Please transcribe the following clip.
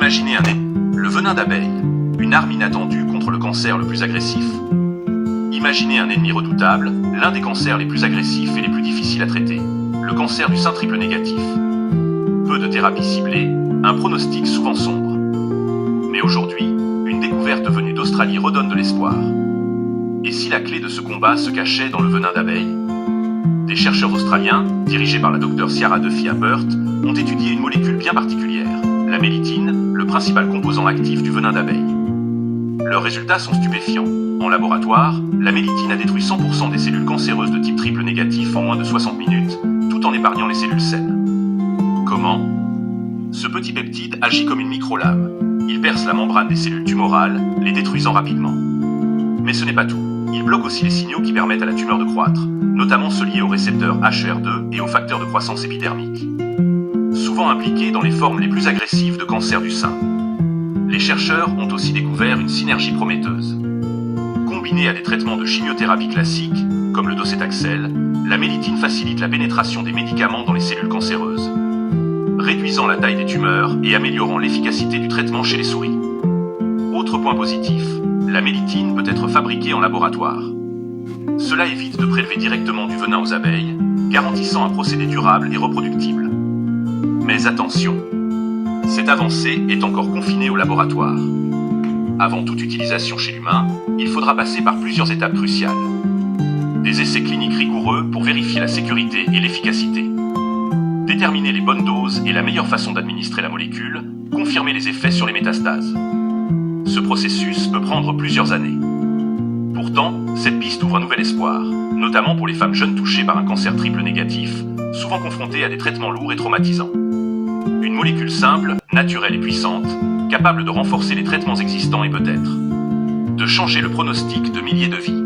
Imaginez le venin d'abeille, une arme inattendue contre le cancer le plus agressif. Imaginez un ennemi redoutable, l'un des cancers les plus agressifs et les plus difficiles à traiter, le cancer du sein triple négatif. Peu de thérapies ciblées, un pronostic souvent sombre. Mais aujourd'hui, une découverte venue d'Australie redonne de l'espoir. Et si la clé de ce combat se cachait dans le venin d'abeille? Des chercheurs australiens, dirigés par la docteure Ciara Duffy-Burt, ont étudié une molécule bien particulière, la mélitine, le principal composant actif du venin d'abeille. Leurs résultats sont stupéfiants. En laboratoire, la mélitine a détruit 100% des cellules cancéreuses de type triple négatif en moins de 60 minutes, tout en épargnant les cellules saines. Comment? Ce petit peptide agit comme une microlame. Il perce la membrane des cellules tumorales, les détruisant rapidement. Mais ce n'est pas tout. Il bloque aussi les signaux qui permettent à la tumeur de croître, notamment ceux liés aux récepteurs HR2 et aux facteurs de croissance épidermique, souvent impliqués dans les formes les plus agressives de cancer du sein. Les chercheurs ont aussi découvert une synergie prometteuse. Combinée à des traitements de chimiothérapie classiques, comme le docétaxel, la mélitine facilite la pénétration des médicaments dans les cellules cancéreuses, réduisant la taille des tumeurs et améliorant l'efficacité du traitement chez les souris. Autre point positif, la mélitine peut être fabriquée en laboratoire. Cela évite de prélever directement du venin aux abeilles, garantissant un procédé durable et reproductible. Mais attention, cette avancée est encore confinée au laboratoire. Avant toute utilisation chez l'humain, il faudra passer par plusieurs étapes cruciales. Des essais cliniques rigoureux pour vérifier la sécurité et l'efficacité. Déterminer les bonnes doses et la meilleure façon d'administrer la molécule, confirmer les effets sur les métastases. Ce processus peut prendre plusieurs années. Pourtant, cette piste ouvre un nouvel espoir, notamment pour les femmes jeunes touchées par un cancer triple négatif, souvent confrontées à des traitements lourds et traumatisants. Une molécule simple, naturelle et puissante, capable de renforcer les traitements existants et peut-être de changer le pronostic de milliers de vies.